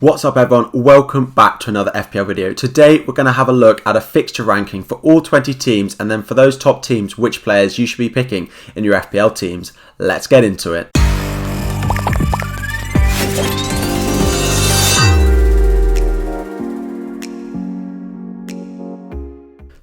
What's up everyone, welcome back to another FPL video. Today we're going to have a look at a fixture ranking for all 20 teams, and then for those top teams, which players you should be picking in your FPL teams. Let's get into it.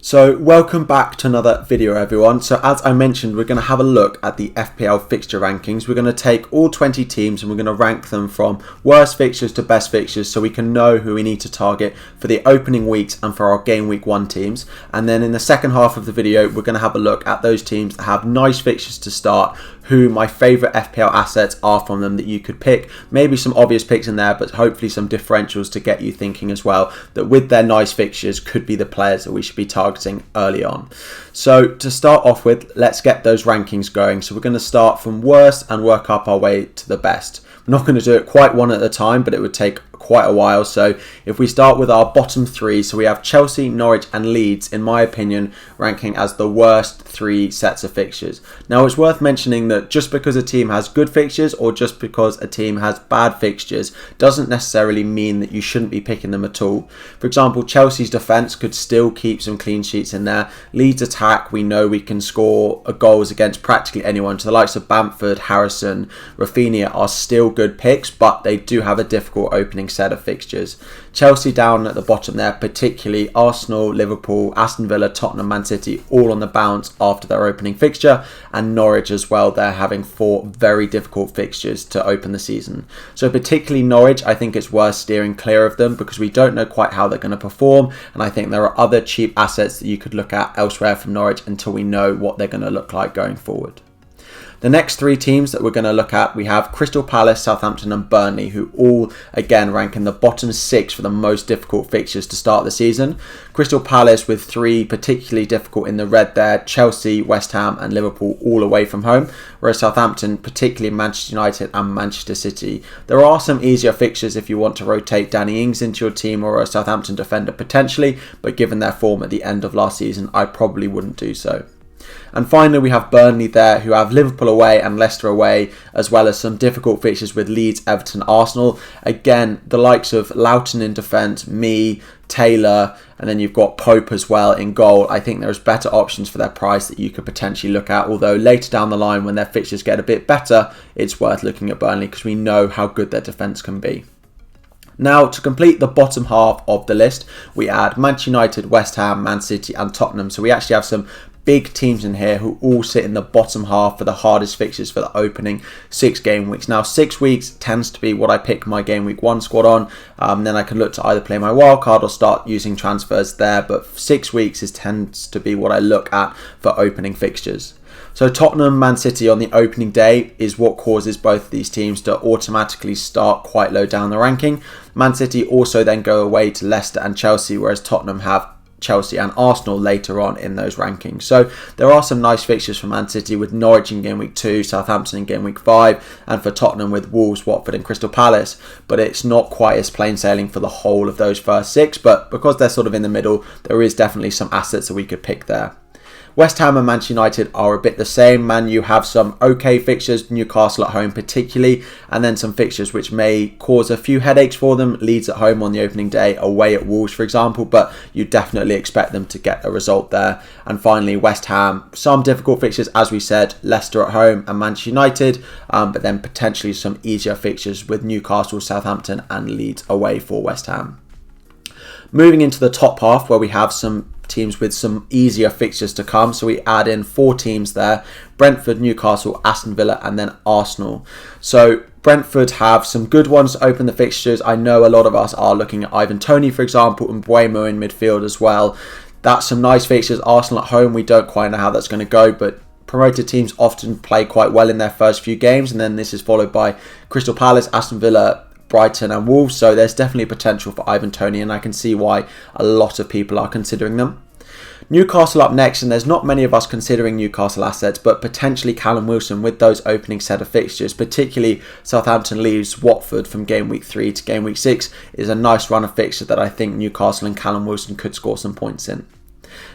So welcome back to another video everyone. So as I mentioned, we're going to have a look at the FPL fixture rankings. We're going to take all 20 teams and we're going to rank them from worst fixtures to best fixtures so we can know who we need to target for the opening weeks and for our game week 1 teams. And then in the second half of the video, we're going to have a look at those teams that have nice fixtures to start, who my favourite FPL assets are from them that you could pick. Maybe some obvious picks in there, but hopefully some differentials to get you thinking as well that with their nice fixtures could be the players that we should be targeting early on. So to start off with, let's get those rankings going. So we're going to start from worst and work up our way to the best. I'm not going to do it quite one at a time, but it would take quite a while. So if we start with our bottom 3, so we have Chelsea, Norwich and Leeds, in my opinion, ranking as the worst 3 sets of fixtures. Now it's worth mentioning that just because a team has good fixtures or just because a team has bad fixtures doesn't necessarily mean that you shouldn't be picking them at all. For example, Chelsea's defence could still keep some clean sheets in there. Leeds attack, we know we can score goals against practically anyone. So the likes of Bamford, Harrison, Rafinha are still good picks, but they do have a difficult opening set of fixtures. Chelsea down at the bottom there, particularly Arsenal, Liverpool, Aston Villa, Tottenham, Man City, all on the bounce after their opening fixture, and Norwich as well. They're having 4 very difficult fixtures to open the season. So particularly Norwich, I think it's worth steering clear of them because we don't know quite how they're going to perform, and I think there are other cheap assets that you could look at elsewhere from Norwich until we know what they're going to look like going forward. The next 3 teams that we're going to look at, we have Crystal Palace, Southampton and Burnley, who all again rank in the bottom 6 for the most difficult fixtures to start the season. Crystal Palace with 3 particularly difficult in the red there, Chelsea, West Ham and Liverpool all away from home, whereas Southampton, particularly Manchester United and Manchester City. There are some easier fixtures if you want to rotate Danny Ings into your team or a Southampton defender potentially, but given their form at the end of last season, I probably wouldn't do so. And finally, we have Burnley there, who have Liverpool away and Leicester away, as well as some difficult fixtures with Leeds, Everton, Arsenal. Again, the likes of Loughton in defence, Taylor, and then you've got Pope as well in goal. I think there's better options for their price that you could potentially look at, although later down the line when their fixtures get a bit better, it's worth looking at Burnley because we know how good their defence can be. Now, to complete the bottom half of the list, we add Manchester United, West Ham, Man City and Tottenham. So we actually have some big teams in here who all sit in the bottom half for the hardest fixtures for the opening 6 game weeks. Now 6 weeks tends to be what I pick my game week 1 squad on. Then I can look to either play my wild card or start using transfers there, but 6 weeks tends to be what I look at for opening fixtures. So Tottenham, Man City on the opening day is what causes both of these teams to automatically start quite low down the ranking. Man City also then go away to Leicester and Chelsea, whereas Tottenham have Chelsea and Arsenal later on in those rankings. So there are some nice fixtures for Man City with Norwich in game week 2, Southampton in game week 5, and for Tottenham with Wolves, Watford and Crystal Palace. But it's not quite as plain sailing for the whole of those first 6, but because they're sort of in the middle, there is definitely some assets that we could pick there. West Ham and Manchester United are a bit the same. Man U have some okay fixtures, Newcastle at home particularly, and then some fixtures which may cause a few headaches for them. Leeds at home on the opening day, away at Wolves for example, but you definitely expect them to get a result there. And finally West Ham, some difficult fixtures as we said, Leicester at home and Manchester United, but then potentially some easier fixtures with Newcastle, Southampton and Leeds away for West Ham. Moving into the top half where we have some teams with some easier fixtures to come, so we add in 4 teams there: Brentford, Newcastle, Aston Villa and then Arsenal. So Brentford have some good ones to open the fixtures. I know a lot of us are looking at Ivan Toney for example and Buemo in midfield as well. That's some nice fixtures. Arsenal at home, we don't quite know how that's going to go, but promoted teams often play quite well in their first few games, and then this is followed by Crystal Palace, Aston Villa, Brighton and Wolves, so there's definitely potential for Ivan Toney and I can see why a lot of people are considering them. Newcastle up next, and there's not many of us considering Newcastle assets, but potentially Callum Wilson with those opening set of fixtures, particularly Southampton leaves Watford from game week 3 to game week 6 is a nice run of fixture that I think Newcastle and Callum Wilson could score some points in.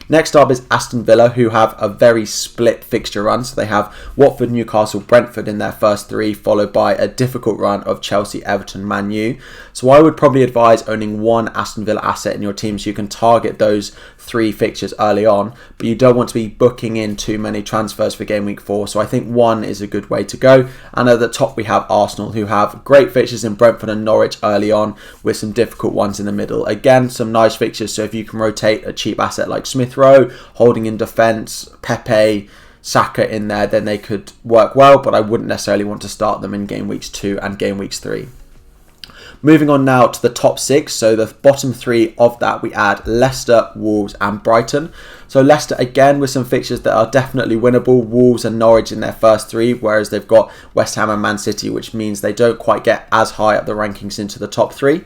Next up is Aston Villa, who have a very split fixture run. So they have Watford, Newcastle, Brentford in their first three, followed by a difficult run of Chelsea, Everton, Man U. So I would probably advise owning one Aston Villa asset in your team so you can target those three fixtures early on, but you don't want to be booking in too many transfers for game week 4. So I think one is a good way to go. And at the top we have Arsenal, who have great fixtures in Brentford and Norwich early on with some difficult ones in the middle. Again, some nice fixtures, so if you can rotate a cheap asset like Smith Rowe, holding in defence, Pepe, Saka in there, then they could work well, but I wouldn't necessarily want to start them in game weeks 2 and game weeks 3. Moving on now to the top 6. So the bottom 3 of that, we add Leicester, Wolves and Brighton. So Leicester again with some fixtures that are definitely winnable. Wolves and Norwich in their first 3, whereas they've got West Ham and Man City, which means they don't quite get as high up the rankings into the top 3.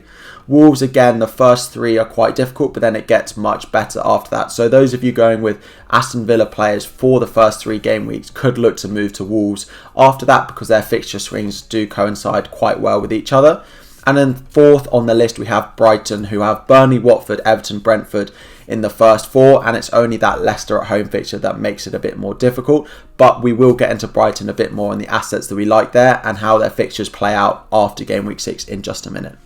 Wolves again, the first 3 are quite difficult, but then it gets much better after that. So those of you going with Aston Villa players for the first 3 game weeks could look to move to Wolves after that, because their fixture swings do coincide quite well with each other. And then 4th on the list, we have Brighton, who have Burnley, Watford, Everton, Brentford in the first 4. And it's only that Leicester at home fixture that makes it a bit more difficult. But we will get into Brighton a bit more on the assets that we like there and how their fixtures play out after game week 6 in just a minute.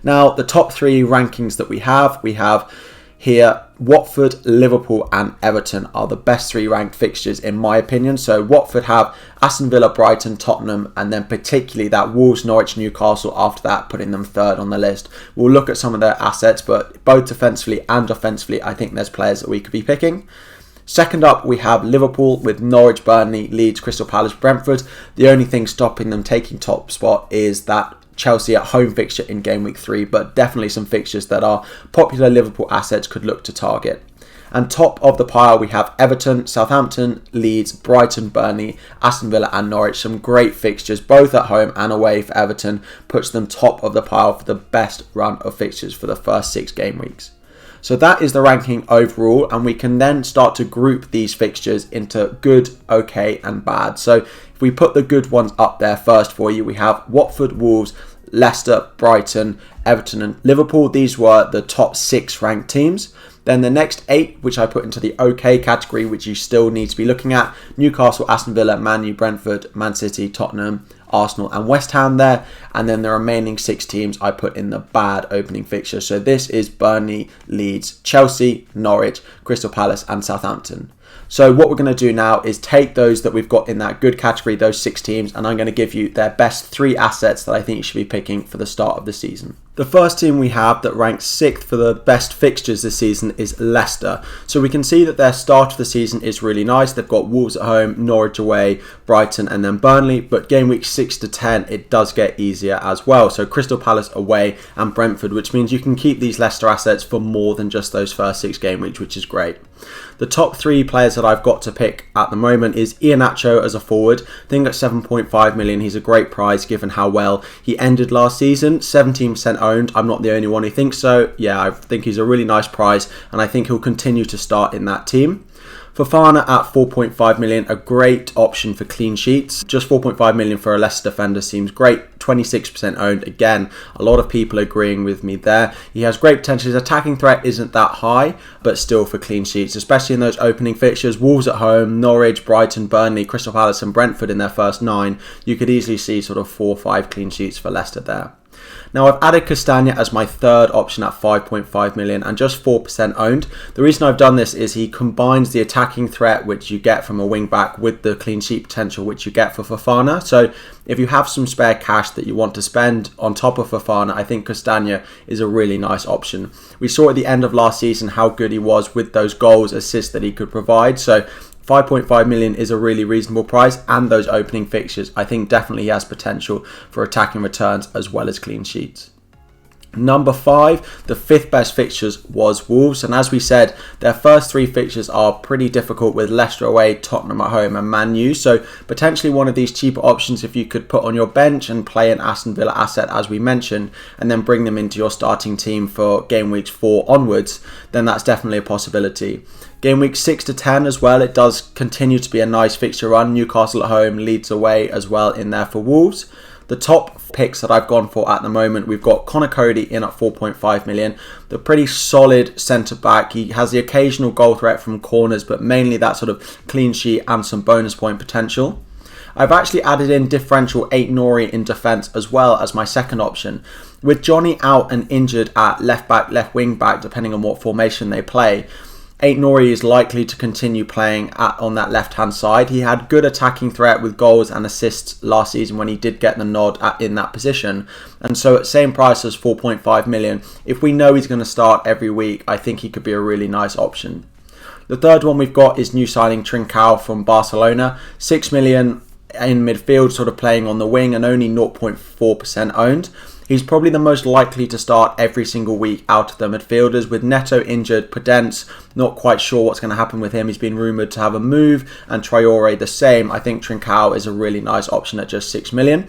Now, the top 3 rankings that we have here, Watford, Liverpool and Everton are the best 3 ranked fixtures in my opinion. So Watford have Aston Villa, Brighton, Tottenham, and then particularly that Wolves, Norwich, Newcastle after that, putting them 3rd on the list. We'll look at some of their assets, but both defensively and offensively, I think there's players that we could be picking. Second up, we have Liverpool with Norwich, Burnley, Leeds, Crystal Palace, Brentford. The only thing stopping them taking top spot is that Chelsea at home fixture in game week 3, but definitely some fixtures that are popular Liverpool assets could look to target. And top of the pile, we have Everton, Southampton, Leeds, Brighton, Burnley, Aston Villa and Norwich. Some great fixtures, both at home and away for Everton, puts them top of the pile for the best run of fixtures for the first 6 game weeks. So that is the ranking overall, and we can then start to group these fixtures into good, okay and bad. So if we put the good ones up there first for you, we have Watford, Wolves, Leicester, Brighton, Everton and Liverpool. These were the top 6 ranked teams. Then the next 8, which I put into the OK category, which you still need to be looking at: Newcastle, Aston Villa, Man U, Brentford, Man City, Tottenham, Arsenal and West Ham there. And then the remaining 6 teams I put in the bad opening fixture. So this is Burnley, Leeds, Chelsea, Norwich, Crystal Palace and Southampton. So what we're going to do now is take those that we've got in that good category, those 6 teams, and I'm going to give you their best 3 assets that I think you should be picking for the start of the season. The first team we have that ranks 6th for the best fixtures this season is Leicester. So we can see that their start of the season is really nice. They've got Wolves at home, Norwich away, Brighton and then Burnley. But game week 6 to 10, it does get easier as well. So Crystal Palace away and Brentford, which means you can keep these Leicester assets for more than just those first 6 game weeks, which is great. The top 3 players that I've got to pick at the moment is Iheanacho as a forward. I think at 7.5 million, he's a great price given how well he ended last season. 17% owned. I'm not the only one who thinks so. Yeah, I think he's a really nice price and I think he'll continue to start in that team. Fofana at 4.5 million, a great option for clean sheets. Just 4.5 million for a Leicester defender seems great. 26% owned. Again, a lot of people agreeing with me there. He has great potential. His attacking threat isn't that high, but still for clean sheets, especially in those opening fixtures. Wolves at home, Norwich, Brighton, Burnley, Crystal Palace and Brentford in their first 9. You could easily see sort of 4 or 5 clean sheets for Leicester there. Now I've added Castagna as my 3rd option at 5.5 million and just 4% owned. The reason I've done this is he combines the attacking threat which you get from a wing back with the clean sheet potential which you get for Fofana. So if you have some spare cash that you want to spend on top of Fofana, I think Castagna is a really nice option. We saw at the end of last season how good he was with those goals, assists that he could provide. So 5.5 million is a really reasonable price, and those opening fixtures, I think definitely he has potential for attacking returns as well as clean sheets. Number 5, the 5th best fixtures was Wolves, and as we said, their first 3 fixtures are pretty difficult with Leicester away, Tottenham at home and Man U, so potentially one of these cheaper options if you could put on your bench and play an Aston Villa asset as we mentioned, and then bring them into your starting team for game weeks 4 onwards, then that's definitely a possibility. Game week 6 to 10 as well, it does continue to be a nice fixture run. Newcastle at home, Leeds away as well in there for Wolves. The top picks that I've gone for at the moment, we've got Connor Cody in at 4.5 million. The pretty solid centre back. He has the occasional goal threat from corners, but mainly that sort of clean sheet and some bonus point potential. I've actually added in differential 8 Nori in defence as well as my second option. With Johnny out and injured at left back, left wing back, depending on what formation they play, 8 Nori is likely to continue playing on that left-hand side. He had good attacking threat with goals and assists last season when he did get the nod in that position. And so at same price as 4.5 million, if we know he's going to start every week, I think he could be a really nice option. The third one we've got is new signing Trincao from Barcelona. 6 million in midfield, sort of playing on the wing and only 0.4% owned. He's probably the most likely to start every single week out of the midfielders. With Neto injured, Podence, not quite sure what's going to happen with him. He's been rumoured to have a move, and Traore the same. I think Trincao is a really nice option at just 6 million.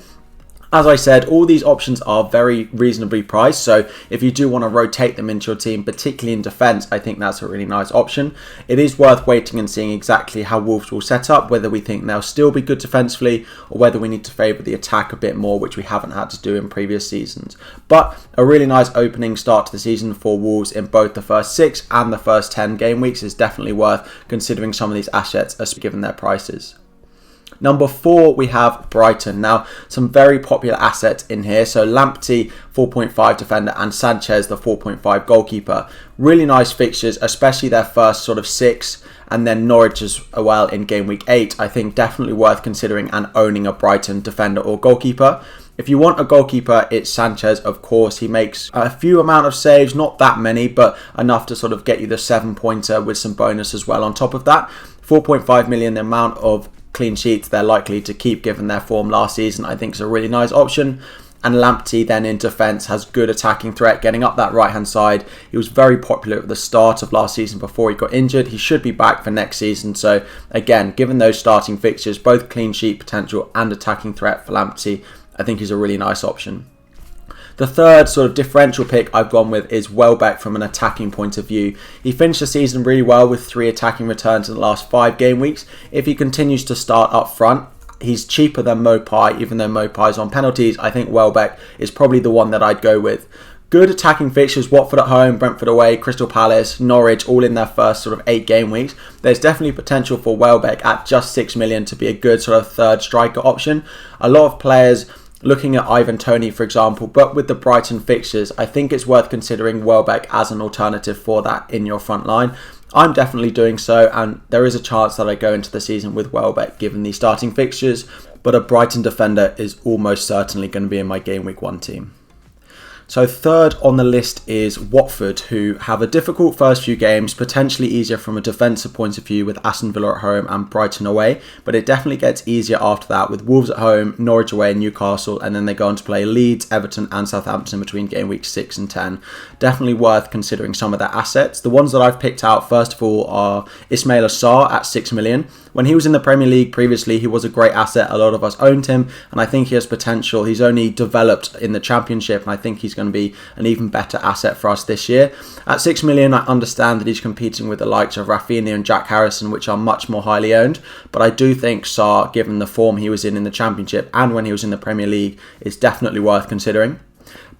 As I said, all these options are very reasonably priced, so if you do want to rotate them into your team, particularly in defence, I think that's a really nice option. It is worth waiting and seeing exactly how Wolves will set up, whether we think they'll still be good defensively or whether we need to favour the attack a bit more, which we haven't had to do in previous seasons. But a really nice opening start to the season for Wolves in both the first 6 and the first 10 game weeks is definitely worth considering some of these assets as given their prices. Number 4, we have Brighton. Now, some very popular assets in here. So Lamptey, 4.5 defender, and Sanchez, the 4.5 goalkeeper. Really nice fixtures, especially their first sort of 6, and then Norwich as well in game week 8. I think definitely worth considering and owning a Brighton defender or goalkeeper. If you want a goalkeeper, it's Sanchez, of course. He makes a few amount of saves, not that many, but enough to sort of get you the 7-pointer with some bonus as well on top of that. 4.5 million, the amount of clean sheets they're likely to keep given their form last season, I think is a really nice option. And Lamptey then in defence has good attacking threat, getting up that right hand side. He was very popular at the start of last season before he got injured. He should be back for next season. So again, given those starting fixtures, both clean sheet potential and attacking threat for Lamptey, I think he's a really nice option. The third sort of differential pick I've gone with is Welbeck from an attacking point of view. He finished the season really well with 3 attacking returns in the last 5 game weeks. If he continues to start up front, he's cheaper than Mopai, even though Mopai's on penalties. I think Welbeck is probably the one that I'd go with. Good attacking fixtures, Watford at home, Brentford away, Crystal Palace, Norwich, all in their first sort of 8 game weeks. There's definitely potential for Welbeck at just 6 million to be a good sort of third striker option. A lot of players looking at Ivan Toney, for example, but with the Brighton fixtures, I think it's worth considering Welbeck as an alternative for that in your front line. I'm definitely doing so, and there is a chance that I go into the season with Welbeck given the starting fixtures, but a Brighton defender is almost certainly going to be in my Game Week 1 team. So third on the list is Watford, who have a difficult first few games, potentially easier from a defensive point of view with Aston Villa at home and Brighton away, but it definitely gets easier after that with Wolves at home, Norwich away, Newcastle, and then they go on to play Leeds, Everton and Southampton between game weeks 6 and 10. Definitely worth considering some of their assets. The ones that I've picked out first of all are Ismail Assar at 6 million. When he was in the Premier League previously, he was a great asset. A lot of us owned him, and I think he has potential. He's only developed in the Championship, and I think he's going to be an even better asset for us this year. At 6 million, I understand that he's competing with the likes of Rafinha and Jack Harrison, which are much more highly owned, but I do think Sarr, given the form he was in the Championship and when he was in the Premier League, is definitely worth considering.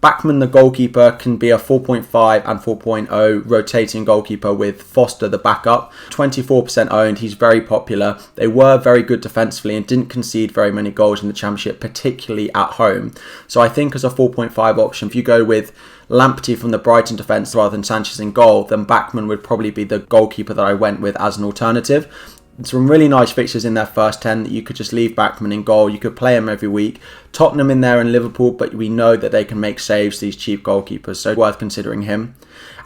Bachmann, the goalkeeper, can be a 4.5 and 4.0 rotating goalkeeper with Foster, the backup. 24% owned, he's very popular. They were very good defensively and didn't concede very many goals in the Championship, particularly at home. So I think as a 4.5 option, if you go with Lamptey from the Brighton defence rather than Sanchez in goal, then Bachmann would probably be the goalkeeper that I went with as an alternative. Some really nice fixtures in their first 10 that you could just leave Bachmann in goal. You could play him every week. Tottenham in there and Liverpool, but we know that they can make saves, these cheap goalkeepers, so worth considering him.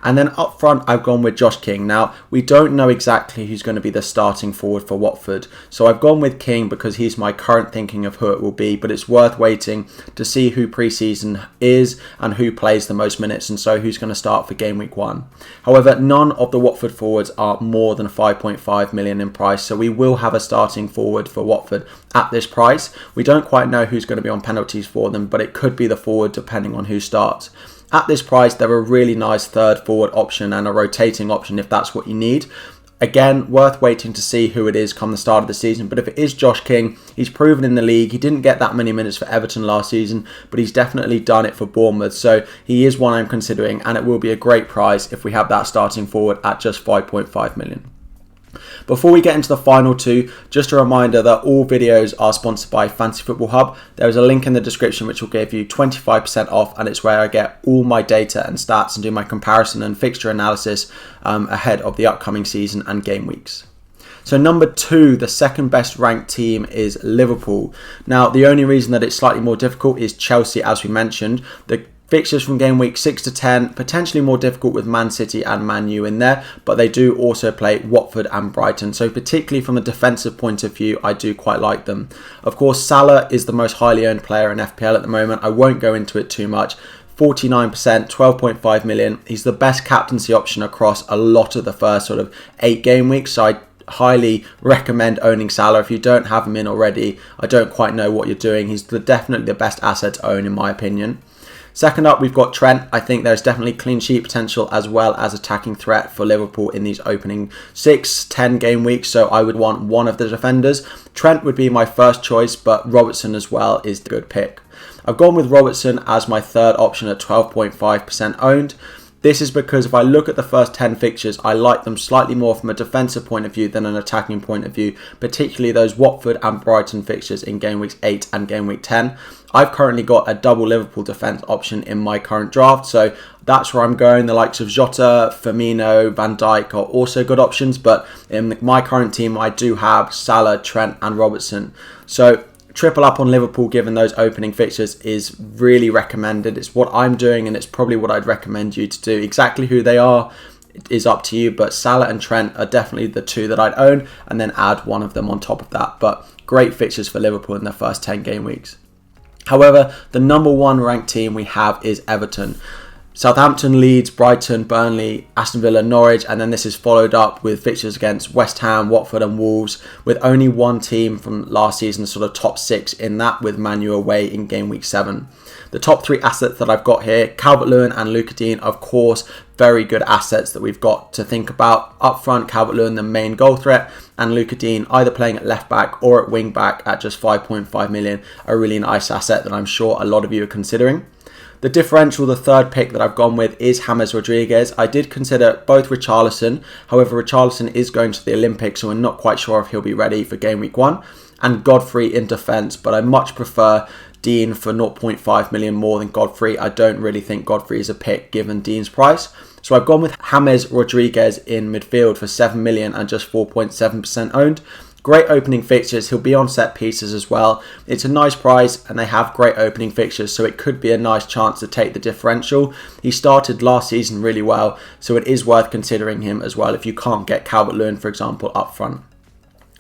And then up front, I've gone with Josh King. Now, we don't know exactly who's going to be the starting forward for Watford. So I've gone with King because he's my current thinking of who it will be. But it's worth waiting to see who pre-season is and who plays the most minutes. And so who's going to start for Game Week 1. However, none of the Watford forwards are more than 5.5 million in price. So we will have a starting forward for Watford at this price. We don't quite know who's going to be on penalties for them, but it could be the forward depending on who starts. At this price, they're a really nice third forward option and a rotating option if that's what you need. Again, worth waiting to see who it is come the start of the season. But if it is Josh King, he's proven in the league. He didn't get that many minutes for Everton last season, but he's definitely done it for Bournemouth. So he is one I'm considering, and it will be a great price if we have that starting forward at just 5.5 million. Before we get into the final two, just a reminder that all videos are sponsored by Fantasy Football Hub. There is a link in the description which will give you 25% off, and it's where I get all my data and stats and do my comparison and fixture analysis ahead of the upcoming season and game weeks. So number 2, the second best ranked team is Liverpool. Now, the only reason that it's slightly more difficult is Chelsea, as we mentioned. The fixtures from game week 6 to 10, potentially more difficult with Man City and Man U in there, but they do also play Watford and Brighton. So particularly from a defensive point of view, I do quite like them. Of course, Salah is the most highly owned player in FPL at the moment. I won't go into it too much. 49%, 12.5 million. He's the best captaincy option across a lot of the first sort of 8 game weeks. So I highly recommend owning Salah. If you don't have him in already, I don't quite know what you're doing. He's definitely the best asset to own in my opinion. Second up, we've got Trent. I think there's definitely clean sheet potential as well as attacking threat for Liverpool in these opening 6-10 game weeks. So I would want one of the defenders. Trent would be my first choice, but Robertson as well is the good pick. I've gone with Robertson as my third option at 12.5% owned. This is because if I look at the first 10 fixtures, I like them slightly more from a defensive point of view than an attacking point of view, particularly those Watford and Brighton fixtures in game weeks 8 and game week 10. I've currently got a double Liverpool defence option in my current draft, so that's where I'm going. The likes of Jota, Firmino, Van Dijk are also good options, but in my current team, I do have Salah, Trent and Robertson. So triple up on Liverpool given those opening fixtures is really recommended. It's what I'm doing and it's probably what I'd recommend you to do. Exactly who they are is up to you, but Salah and Trent are definitely the two that I'd own and then add one of them on top of that. But great fixtures for Liverpool in their first 10 game weeks. However, the number 1 ranked team we have is Everton. Southampton, Leeds, Brighton, Burnley, Aston Villa, Norwich, and then this is followed up with fixtures against West Ham, Watford and Wolves, with only one team from last season sort of top 6 in that, with Man U away in game week 7. The top 3 assets that I've got here, Calvert-Lewin and Lucas Digne, of course, very good assets that we've got to think about. Up front, Calvert-Lewin, the main goal threat, and Lucas Digne either playing at left back or at wing back at just 5.5 million, a really nice asset that I'm sure a lot of you are considering. The differential, the third pick that I've gone with is James Rodriguez. I did consider both Richarlison. However, Richarlison is going to the Olympics, so we're not quite sure if he'll be ready for game week 1. And Godfrey in defence, but I much prefer Digne for 0.5 million more than Godfrey. I don't really think Godfrey is a pick given Digne's price. So I've gone with James Rodriguez in midfield for 7 million and just 4.7% owned. Great opening fixtures. He'll be on set pieces as well. It's a nice price and they have great opening fixtures, so it could be a nice chance to take the differential. He started last season really well, so it is worth considering him as well if you can't get Calvert-Lewin, for example, up front.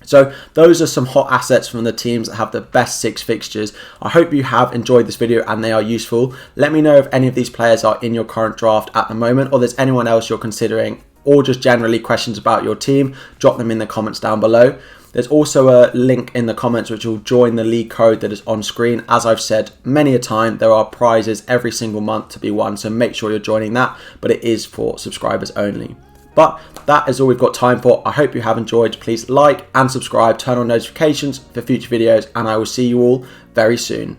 So those are some hot assets from the teams that have the best 6 fixtures. I hope you have enjoyed this video and they are useful. Let me know if any of these players are in your current draft at the moment, or there's anyone else you're considering, or just generally questions about your team. Drop them in the comments down below. There's also a link in the comments which will join the league code that is on screen. As I've said many a time, there are prizes every single month to be won, so make sure you're joining that, but it is for subscribers only. But that is all we've got time for. I hope you have enjoyed. Please like and subscribe, turn on notifications for future videos, and I will see you all very soon.